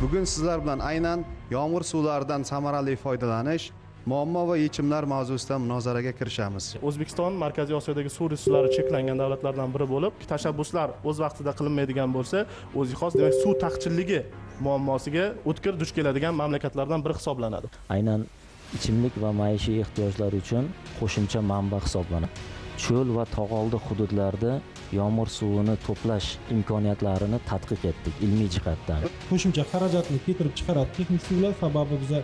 Bugun sizlar bilan aynan yomg'ir suvlaridan samarali foydalanish, muammo va yechimlar mavzusida munozaraga kirishamiz. O'zbekiston Markaziy Osiyodagi suv resurslari cheklangan davlatlardan biri bo'lib, tashabbuslar o'z vaqtida qilinmaydigan bo'lsa, o'ziga xos demak suv taqchilligi muammosiga o'tkir duch keladigan mamlakatlardan biri hisoblanadi. Aynan ichimlik va maishiy ehtiyojlar uchun qo'shimcha manba hisoblanadi. Cho'l va tog'oldi hududlarda yomg'ir suvini to'plash imkoniyatlarini tadqiq etdik ilmiy jihatdan. Qo'shimcha xarajatni keltirib chiqaradi texnik suvlar, sababi biza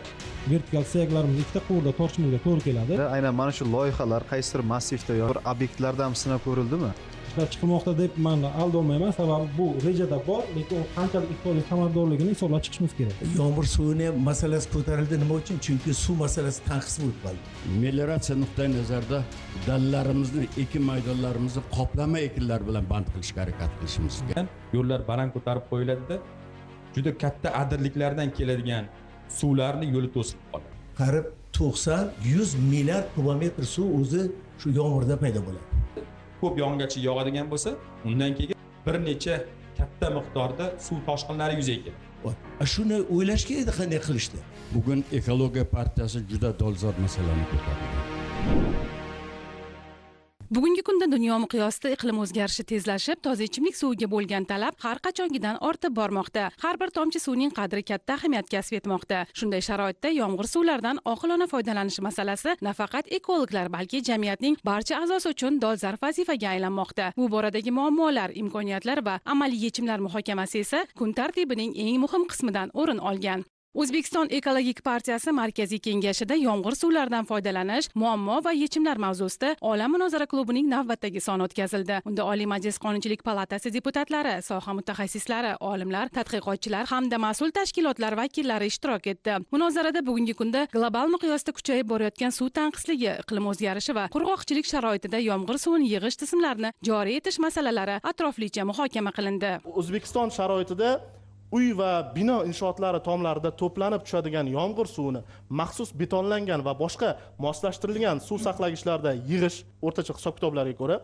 vertikal suyaklarimiz ikkita quvurda tortishimizga to'g'ri keladi. Aynan mana shu loyihalar qaysidir massivda yoki bir obyektlarda ham sinab ko'rildimi? Ishlab chiqilmoqda deb men aldolmayman, sababi bu rejada bor, lekin u qanchalik iqtisodiy samaradorligini hisoblab chiqishimiz kerak. Yomg'ir suvini masalasi ko'tarildi nima uchun? Chunki suv masalasi tanqis bo'lib qoldi. Melioratsiya nuqtai nazarda dallarimizni, ekin maydonlarimizni qoplama ekinlar bilan band qilishga harakat qilishimiz kerak. Yo'llar baland ko'tarib qo'yiladi-da, juda katta adirliklardan keladigan suvlarni yo'li to'sib qoladi. Qarib 90-100 milliard kubometr suv o'zi shu yomg'irda paydo bo'ladi. Ko'p yog'ingarchilik yog'adigan bo'lsa, undan keyin bir necha katta miqdorda suv toshqinlari yuzaga keladi. Shuni o'ylash kerak edi qanday qilishdi. Bugun ekologiya partiyasi juda dolzarb masalani ko'tardi. Bugungi kunda dunyo miqyosida iqlim o'zgarishi tezlashib, toza ichimlik suviga bo'lgan talab har qachongidan ortib bormoqda. Har bir tomchi suvning qadri katta ahamiyat kasb etmoqda. Shunday sharoitda yomg'ir suvlaridan oqilona foydalanish masalasi nafaqat ekologlar, balki jamiyatning barcha a'zosi uchun dolzarb vazifaga aylanmoqda. Bu boradagi muammolar, imkoniyatlar va amaliy yechimlar muhokamasi esa kun tartibining eng muhim qismidan o'rin olgan. O'zbekiston Ekologik partiyasi Markaziy kengashida yomg'ir suvlaridan foydalanish, muammo va yechimlar mavzusida olam munozara klubining navbatdagi soni o'tkazildi. Unda Oliy Majlis Qonunchilik palatasi deputatlari, soha mutaxassislari, olimlar, tadqiqotchilar hamda mas'ul tashkilotlar vakillari ishtirok etdi. Munozarada bugungi kunda global miqyosda kuchayib borayotgan suv tanqisligi, iqlim o'zgarishi va qurg'oqchilik sharoitida yomg'ir suvini yig'ish tizimlarini joriy etish masalalari atroflicha muhokama qilindi. O'zbekiston sharoitida uy va bino inshootlari tomlarida to'planib tushadigan yomg'ir suvini maxsus betonlangan va boshqa moslashtirilgan suv saqlagichlarda yig'ish o'rtacha hisob-kitoblarga ko'ra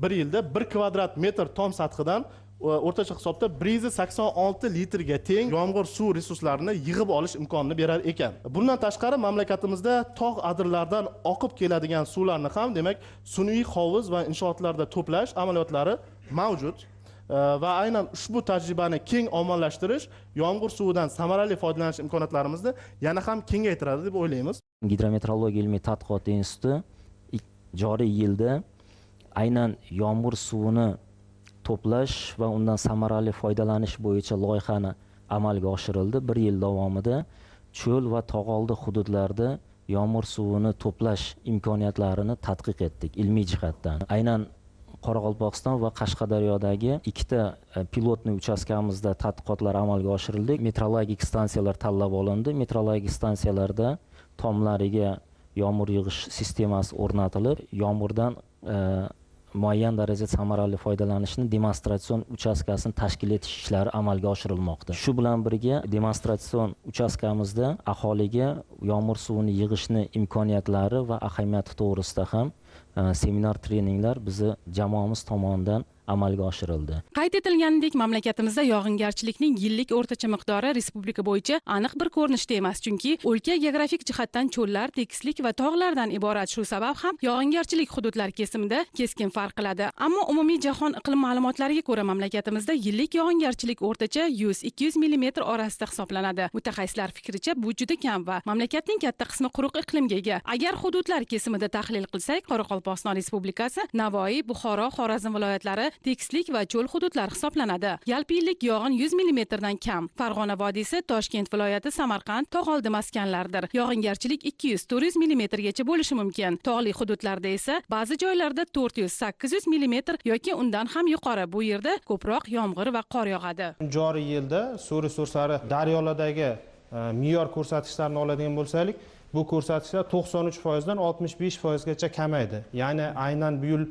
1 yilda 1 kvadrat metr tom sathidan o'rtacha hisobda 186 litrga teng yomg'ir suv resurslarini yig'ib olish imkonini berar ekan. Bundan tashqari mamlakatimizda tog' adirlardan oqib keladigan suvlarni ham demak sun'iy hovuz va inshootlarda to'plash amaliyotlari mavjud. Va aynan ushbu tajribani keng ommalashtirish yomg'ir suvidan samarali foydalanish imkoniyatlarimizni yana ham kengaytiradi deb o'ylaymiz. Gidrometeorologiya ilmiy tadqiqot instituti joriy yilda aynan yomg'ir suvini to'plash va undan samarali foydalanish bo'yicha loyihani amalga oshirildi. 1 yil davomida cho'l va tog'oldi hududlarda yomg'ir suvini to'plash imkoniyatlarini tadqiq etdik ilmiy jihatdan. Aynan Qoraqalpog'iston va Qashqadaryodagi ikkita pilotniy uchastkamizda tadqiqotlar amalga oshirildi. Meteorologik stansiyalar tanlab olindi. Meteorologik stansiyalarda tomlariga yomg'ir yig'ish sistemasi o'rnatilib, yomg'irdan muayyan darajada samarali foydalanishni demonstratsion uchastkasini tashkil etish ishlari amalga oshirilmoqda. Shu bilan birga demonstratsion uchastkamizda aholiga yomg'ir suvini yig'ishni imkoniyatlari va ahamiyati to'g'risida ham seminar treninglar bizni jamoamiz tomonidan amalga oshirildi. Qayd etilganidek, mamlakatimizda yog'ingarchilikning yillik o'rtacha miqdori respublika bo'yicha aniq bir ko'rinishda emas, chunki o'lka geografik jihatdan cho'llar, tekislik va tog'lardan iborat. Shu sabab ham yog'ingarchilik hududlar kesimida keskin farq qiladi. Ammo umumiy jahon iqlim ma'lumotlariga ko'ra mamlakatimizda yillik yog'ingarchilik o'rtacha 100-200 mm orasida hisoblanadi. Mutaxassislar fikricha bu juda kam va mamlakatning katta qismi quruq iqlimga ega. Agar hududlar kesimida tahlil qilsak, Qoraqalpog'iston Respublikasi, Navoiy, Buxoro, Xorazm viloyatlari tekislik va cho'l hududlar hisoblanadi. Yalpi yillik yog'in 100 mm dan kam. Farg'ona vodiysi, Toshkent viloyati, Samarqand, tog'oldi maskanlardir. Yog'ingarchilik 200-400 mm gacha bo'lishi mumkin. Tog'li hududlarda esa ba'zi joylarda 400-800 mm yoki undan ham yuqori. Bu yerda ko'proq yomg'ir va qor yog'adi. Joriy yilda suv resurslari daryolardagi me'yor ko'rsatkichlarni oladigan bo'lsak, bu ko'rsatkichlar 93% dan 65% gacha kamaydi. Ya'ni aynan bu yil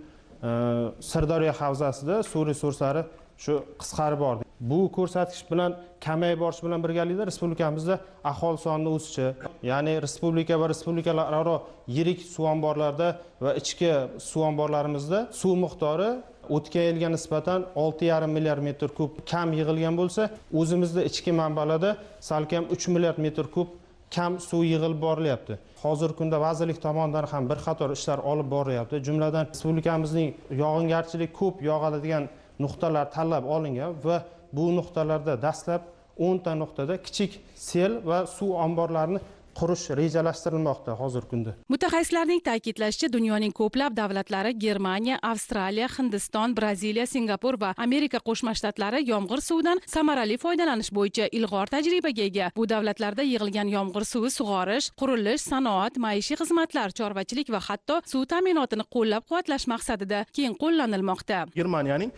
Sirdaryo havzasida suv resurslari shu qisqarib bordi. Bu ko'rsatkich bilan kamayib borish bilan birgalikda respublikamizda aholi sonining o'sishi, ya'ni respublika va respublikalararo yirik suv omborlarda va ichki suv omborlarimizda suv miqdori o'tgan yilga nisbatan 6,5 milliard metr kub kam yig'ilgan bo'lsa, o'zimizda ichki manbalarda salkam 3 milliard metr kub kam suv yig'ilib borilyapti. Hozirgi kunda vazirlik tomonidan ham bir qator ishlar olib borilyapti. Jumladan respublikamizning yog'ingarchilik ko'p yog'adigan nuqtalar tanlab olingan va bu nuqtalarda dastlab 10 ta nuqtada kichik sel va suv omborlarini qurish rejalashtirilmoqda hozirgi kunda. Mutaxassislarning ta'kidlashicha, dunyoning ko'plab davlatlari Germaniya, Avstraliya, Hindiston, Braziliya, Singapur va Amerika Qo'shma Shtatlari yomg'ir suvidan samarali foydalanish bo'yicha ilg'or tajribaga ega. Bu davlatlarda yig'ilgan yomg'ir suvi sug'orish, qurilish, sanoat, maishiy xizmatlar, chorvachilik va hatto suv ta'minotini qo'llab-quvvatlash maqsadida keng qo'llanilmoqda. Germaniyaning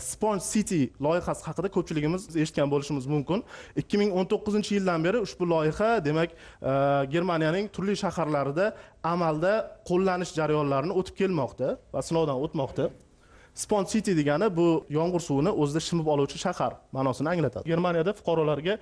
Sponge City loyihasi haqida ko'pchiligimiz eshitgan bo'lishimiz mumkin. 2019-yildan beri ushbu loyiha, demak, Germaniyaning turli shaharlarida amalda qo'llanish jarayonlarini o'tib kelmoqda va sinovdan o'tmoqda. Sponge City degani bu yomg'ir suvini o'zida shimib oluvchi shahar ma'nosini anglatadi. Germaniyada fuqarolarga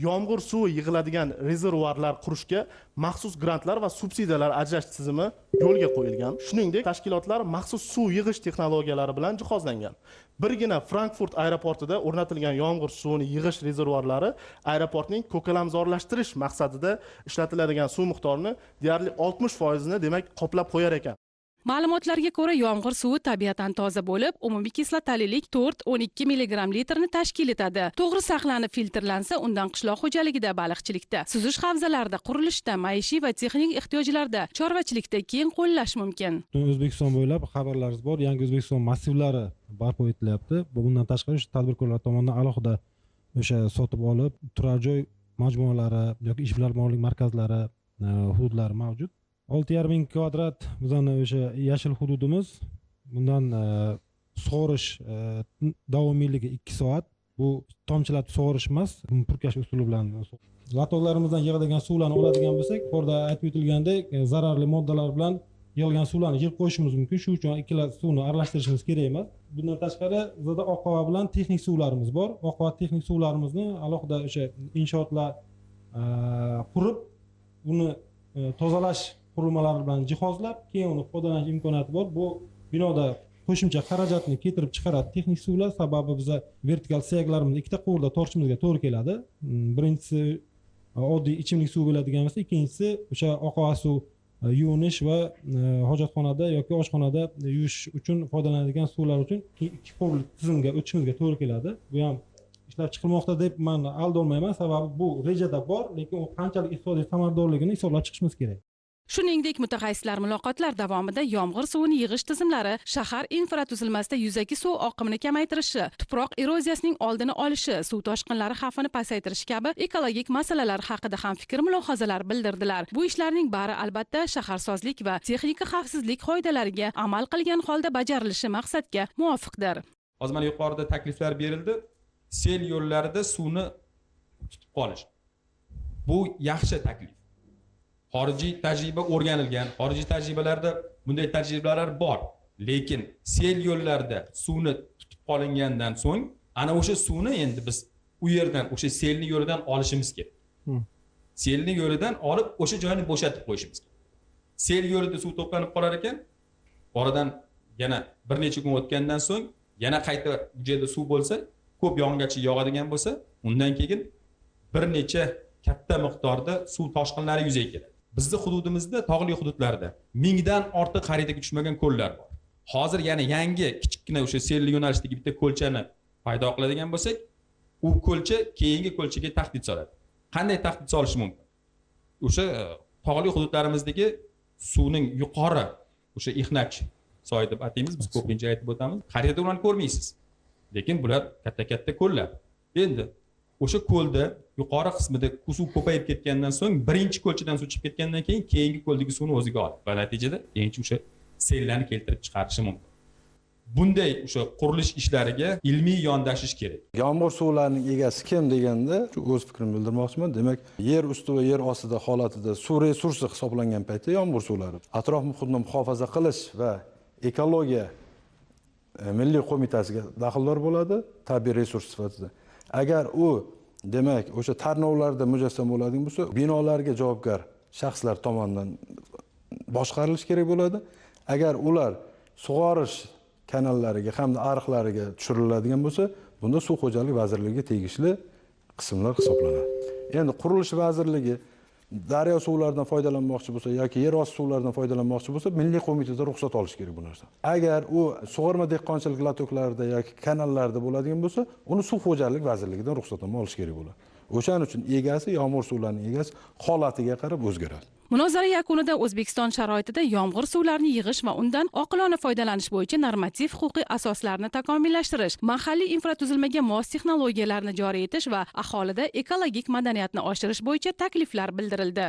yomg'ir suvi yig'iladigan rezervuarlar qurishga maxsus grantlar va subsidiyalar ajrash tizimi yo'lga qo'yilgan. Shuningdek, tashkilotlar maxsus suv yig'ish texnologiyalari bilan jihozlangan. Birgina Frankfurt aeroportida o'rnatilgan yomg'ir suvini yig'ish rezervuarlari aeroportning ko'kalamzorlashtirish maqsadida ishlatiladigan suv miqdorini deyarli 60%ni demak qoplab qo'yar ekan. Ma'lumotlarga ko'ra, yomg'ir suvi tabiatan toza bo'lib, umumiy kislotalilik 4-12 milligram litrni tashkil etadi. To'g'ri saqlanib filtrlansa, undan qishloq xo'jaligida, baliqchilikda, suzish havzalarida, qurilishda, maishiy va texnik ehtiyojlarda, chorvachilikda keng qo'llash mumkin. O'zbekiston bo'ylab xabarlaringiz bor, yangi O'zbekiston massivlari barpo etilyapti. Bundan tashqari tadbirkorlar tomonidan alohida o'sha sotib olib, turar joy majmualari yoki ishbilarmonlik markazlari hududlari mavjud. 6,5 ming kvadrat bizning o'sha yashil hududimiz. Bundan sug'orish davomiyligi 2 soat. Bu tomchilatib sug'orish emas, purkash usuli bilan. Latog'larimizdan yig'ilgan suvlarni oladigan bo'lsak, yuqorida aytib o'tilgandek, zararli moddalar bilan yig'ilgan suvlarni yig'ib qo'yishimiz mumkin. Shuning uchun ikkala suvni aralashtirishimiz kerak emas. Bundan tashqari, bizda oqova bilan texnik suvlarimiz bor. Oqova texnik suvlarimizni alohida o'sha inshootlar qurib, uni tozalash qurilmalari bilan jihozlab, keyin uni foydalanish imkoniyati bor. Bu binoda qo'shimcha xarajatni keltirib chiqaradi texnik suvlar, sababi biza vertikal suyaklarimiz ikkita quvurda tortishimizga to'g'ri keladi. Birinchisi oddiy ichimlik suv bo'ladigan bo'lsa, ikkinchisi o'sha oqova suv yuvinish va hojatxonada yoki oshxonada yuvish uchun foydalanadigan suvlar uchun ikki quvurli tizimga o'tishimizga to'g'ri keladi. Bu ham ishlab chiqilmoqda deb men aldolmayman, sababi bu rejada bor, lekin u qanchalik iqtisodiy samaradorligini hisoblab chiqishimiz kerak. Shuningdek, mutaxassislar muloqotlar davomida yomg'ir suvini yig'ish tizimlari shahar infratuzilmasida yuzaki suv oqimini kamaytirishi, tuproq eroziyasining oldini olishi, suv toshqinlari xavfini pasaytirish kabi ekologik masalalar haqida ham fikr-mulohazalar bildirdilar. Bu ishlarning bari albatta shaharsozlik va texnika xavfsizlik qoidalariga amal qilgan holda bajarilishi maqsadga muvofiqdir. Hozir mana yuqorida takliflar berildi. Sel yo'llarida suvni tutib qolish. Bu yaxshi taklif. Xorijiy tajriba o'rganilgan, xorijiy tajribalarda bunday tajribalar bor. Lekin sel yo'llarida suvni tutib qolingandan so'ng, ana o'sha suvni endi biz u yerdan, o'sha selni yo'lidan olishimiz kerak. Selni yo'lidan olib, o'sha joyni bo'shatib qo'yishimiz kerak. Sel yo'lida suv to'planib qolar ekan, oradan yana bir necha kun o'tgandan so'ng, yana qayta bu yerda suv bo'lsa, ko'p yog'ingarchilik yog'adigan bo'lsa, undan keyin bir necha katta miqdorda suv toshqinlari yuzaga keladi. Bizning hududimizda, tog'li hududlarda 1000 dan ortiq xaritaga tushmagan ko'llar bor. Hozir yana yangi kichikgina o'sha selli yo'nalishdagi bitta ko'lchani paydo qiladigan bo'lsak, u ko'lcha keyingi ko'lchaga tahdid soladi. Qanday tahdid solishi mumkin? O'sha tog'li hududlarimizdagi suvning yuqori o'sha ixnach soy deb ataymiz, biz ko'pincha aytib o'tamiz. Xaritada ularni ko'rmaysiz. Lekin bular katta-katta ko'llar. Endi o'sha ko'lda yuqori qismida suv ko'payib ketgandan so'ng, birinchi ko'lchadan suv chiqib ketgandan keyin keyingi ko'ldagi suvni o'ziga oladi va natijada keyinchi o'sha sellarni keltirib chiqarishi mumkin. Bunday o'sha qurilish ishlariga ilmiy yondashish kerak. Yomg'ir suvlarining egasi kim deganda, o'z fikrimni bildirmoqchiman. Demak, yer usti va yer ostida holatida suv resursi hisoblangan paytda yomg'ir suvlari atrof muhitni muhofaza qilish va ekologiya milliy qo'mitasiga daxldor bo'ladi, tabiiy resurs sifatida. Agar u demak o'sha tarnovlarda mujassam bo'ladigan bo'lsa, binolarga javobgar shaxslar tomonidan boshqarilishi kerak bo'ladi. Agar ular sug'orish kanallariga hamda ariqlariga tushiriladigan bo'lsa, bunda Suv xo'jaligi vazirligiga tegishli qismlar hisoblanadi. Endi Qurilish vazirligi daryo suvlaridan foydalanmoqchi bo'lsa yoki yer osti suvlaridan foydalanmoqchi bo'lsa, milliy qo'mitada ruxsat olish kerak bu narsa. Agar u sug'orma dehqonchilik latoklarida yoki kanallarda bo'ladigan bo'lsa, uni Suv xo'jaligi vazirligidan ruxsatnoma olish kerak bo'ladi. O'shaning uchun egasi, yomg'ir suvlarining egasi holatiga qarab o'zgaradi. Munozara yakunida O'zbekiston sharoitida yomg'ir suvlarini yig'ish va undan oqilona foydalanish bo'yicha normativ-huquqiy asoslarni takomillashtirish, mahalliy infratuzilmaga mos texnologiyalarni joriy etish va aholida ekologik madaniyatni oshirish bo'yicha takliflar bildirildi.